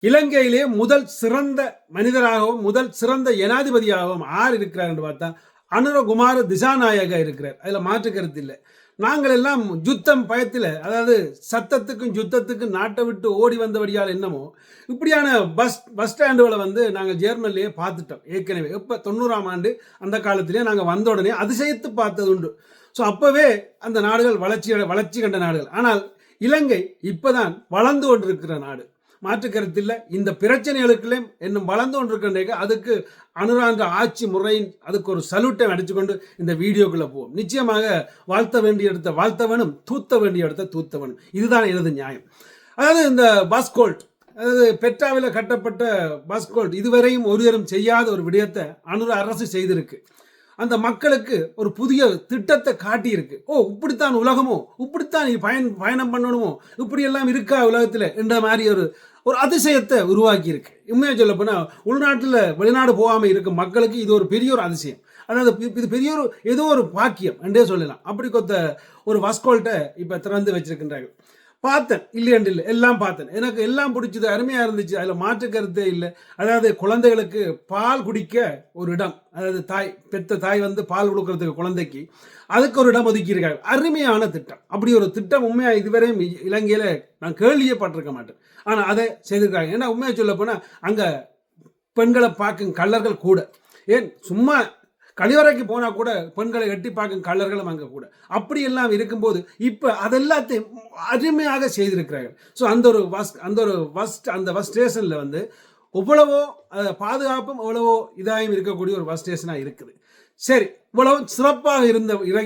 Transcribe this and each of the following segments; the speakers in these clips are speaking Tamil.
இலங்கையிலே முதல் சிறந்த மனிதராகவும் முதல் சிறந்த ஜனாதிபதியாகவும் ஆர் இருக்கிறார் என்று பார்த்தா அனுரகுமார திசாநாயக இருக்கிறார். அதில் மாற்று கருத்து இல்லை. நாங்கள் எல்லாம் யுத்தம் பயத்தில், அதாவது சத்தத்துக்கும் யுத்தத்துக்கும் நாட்டை விட்டு ஓடி வந்தபடியால் என்னமோ இப்படியான பஸ் ஸ்டாண்டுகளை நாங்கள் ஜெர்மனிலேயே பார்த்துட்டோம் ஏற்கனவே. எப்போ 90ஆம் ஆண்டு அந்த காலத்திலே நாங்கள் வந்த உடனே அதிசயித்து பார்த்தது உண்டு. ஸோ அப்போவே அந்த நாடுகள் வளர்ச்சி கண்ட நாடுகள். ஆனால் இலங்கை இப்போதான் வளர்ந்து கொண்டிருக்கிற நாடு, மாற்று கருத்தில். இந்த பிரச்சனைகளுக்குள்ளே இன்னும் வளர்ந்து கொண்டிருக்கின்ற அதுக்கு அனுரான்ற ஆட்சி முறையின் அதுக்கு ஒரு சல்யூட்டை அடிச்சுக்கொண்டு இந்த வீடியோக்குள்ள போவோம். நிச்சயமாக வாழ்த்த வேண்டிய இடத்த வாழ்த்த வேணும், தூத்த வேண்டிய இடத்த தூத்த வேணும். இதுதான் எனது நியாயம். அதாவது இந்த பாஸ்கோல்ட், அதாவது பெட்ராவில் கட்டப்பட்ட பாஸ்கோல்ட் இதுவரையும் ஒருவரும் செய்யாத ஒரு விடயத்தை அனுர அரசு செய்திருக்கு. அந்த மக்களுக்கு ஒரு புதிய திட்டத்தை காட்டியிருக்கு. இப்படித்தான் உலகமோ, இப்படித்தான் பயணம் பண்ணணுமோ, இப்படி எல்லாம் இருக்கா உலகத்தில் என்ற மாதிரி ஒரு அதிசயத்தை உருவாக்கி இருக்கு. உண்மையாக சொல்ல போனால் உள்நாட்டில் வெளிநாடு போகாமல் இருக்கும் மக்களுக்கு இது ஒரு பெரிய ஒரு அதிசயம். அதாவது இது பெரிய ஏதோ ஒரு பாக்கியம் என்றே சொல்லலாம். அப்படி கொத்த ஒரு வாஸ்கோல்ட்டை இப்போ திறந்து வச்சிருக்கின்றார்கள். பார்த்தேன், இல்லையண்டு இல்லை, எல்லாம் பார்த்தேன். எனக்கு எல்லாம் பிடிச்சது, அருமையாக இருந்துச்சு. அதில் மாற்று கருத்தே இல்லை. அதாவது குழந்தைகளுக்கு பால் குடிக்க ஒரு இடம், அதாவது பெத்த தாய் பால் கொடுக்கறதுக்கு குழந்தைக்கு அதுக்கு ஒரு இடம் ஒதுக்கியிருக்காங்க. அருமையான திட்டம். அப்படி ஒரு திட்டம் உண்மையாக இதுவரையும் இலங்கையில் நான் கேள்வியே பட்டிருக்க மாட்டேன். ஆனால் அதை செய்திருக்காங்க. ஏன்னா உண்மையாக சொல்ல போனால் அங்கே பெண்களை பார்க்கும் கள்ளர்கள் கூட, ஏன் சும்மா கழிவறைக்கு போனால் கூட பெண்களை எட்டி பார்க்கும் கள்ளர்களும் அங்கே கூட. அப்படி எல்லாம் இருக்கும்போது இப்போ அதெல்லாத்தையும் அருமையாக செய்திருக்கிறார்கள். ஸோ அந்த பஸ் ஸ்டேஷனில் எவ்வளவோ பாதுகாப்பும் எவ்வளவோ இதாகவும் இருக்கக்கூடிய ஒரு பஸ் ஸ்டேஷனாக இருக்குது. சரி, இவ்வளவு சிறப்பாக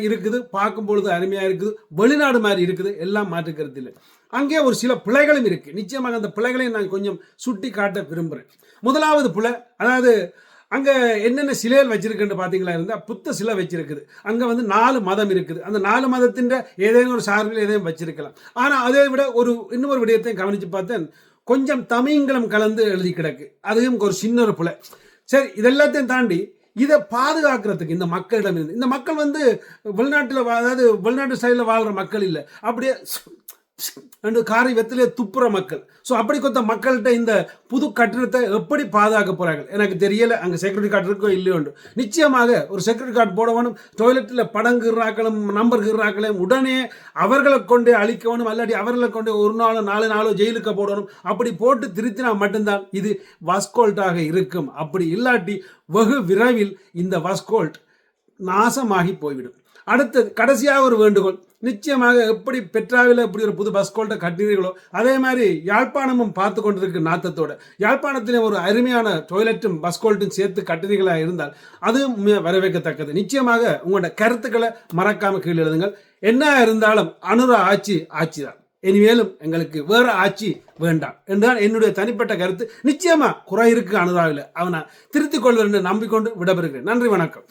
இருக்குது, பார்க்கும் பொழுது அருமையாக இருக்குது, வெளிநாடு மாதிரி இருக்குது, எல்லாம் மாற்றுக்கிறது இல்லை. அங்கே ஒரு சில பிழைகளும் இருக்குது. நிச்சயமாக அந்த பிழைகளையும் நான் கொஞ்சம் சுட்டி காட்ட விரும்புகிறேன். முதலாவது பிழை, அதாவது அங்கே என்னென்ன சிலைகள் வச்சிருக்குன்னு பார்த்தீங்களா இருந்தால் புத்த சிலை வச்சிருக்குது. அங்கே 4 மதம் இருக்குது. அந்த 4 மதத்தின் ஏதேனும் ஒரு சார்பில் ஏதேனும் வச்சிருக்கலாம். ஆனால் அதை விட இன்னொரு விடயத்தையும் கவனித்து பார்த்தேன், கொஞ்சம் தமிங்கலம் கலந்து எழுதி கிடக்கு. அதுவும் ஒரு சின்ன ஒரு பிழை. சரி, இதெல்லாத்தையும் தாண்டி இதை பாதுகாக்கிறதுக்கு இந்த மக்களிடம் இருந்து, இந்த மக்கள் வெளிநாட்டில், அதாவது வெளிநாட்டு ஸ்டைலில் வாழ்கிற மக்கள் இல்லை, அப்படியே காரை வெத்திலே துப்புற மக்கள். ஸோ அப்படி கொத்த மக்கள்கிட்ட இந்த புது கட்டிடத்தை எப்படி பாதுகாக்க போறாங்க எனக்கு தெரியல. அங்கே செக்யூரிட்டி கார்டு இருக்கோ இல்லையோ. நிச்சயமாக ஒரு செக்யூரிட்டி கார்டு போடணும். டாய்லெட்டில் படங்குறாக்களும் நம்பர்கிறாக்களும் உடனே அவர்களை கொண்டே அழிக்கணும், அல்லாட்டி அவர்களை கொண்டே 1 நாளோ 4 நாளோ ஜெயிலுக்கு போடணும். அப்படி போட்டு திருத்தினா மட்டும்தான் இது வாஸ்கோல்ட்டாக இருக்கும். அப்படி இல்லாட்டி வெகு விரைவில் இந்த வாஸ்கோல்ட் நாசமாகி போய்விடும். அடுத்தது கடைசியாக ஒரு வேண்டுகோள், நிச்சயமாக எப்படி பெட்ராவில் இப்படி ஒரு புது பஸ்கோல்ட்டை கட்டினீர்களோ அதே மாதிரி யாழ்ப்பாணமும் பார்த்து கொண்டிருக்கு நாத்தத்தோட. யாழ்ப்பாணத்திலே ஒரு அருமையான டாய்லெட்டும் பஸ்கோல்ட்டும் சேர்த்து கட்டினீர்களாக இருந்தால் அதுவும் வரவேற்கத்தக்கது. நிச்சயமாக உங்களோட கருத்துக்களை மறக்காம கீழே எழுதுங்கள். என்ன இருந்தாலும் அனுர ஆட்சி தான். இனிமேலும் எங்களுக்கு வேற ஆட்சி வேண்டாம் என்றால் என்னுடைய தனிப்பட்ட கருத்து. நிச்சயமா குறை இருக்கு அனுராவில், அவனை திருத்திக் கொள்வேன் என்று நம்பிக்கொண்டு விடைபெறுகிறேன். நன்றி, வணக்கம்.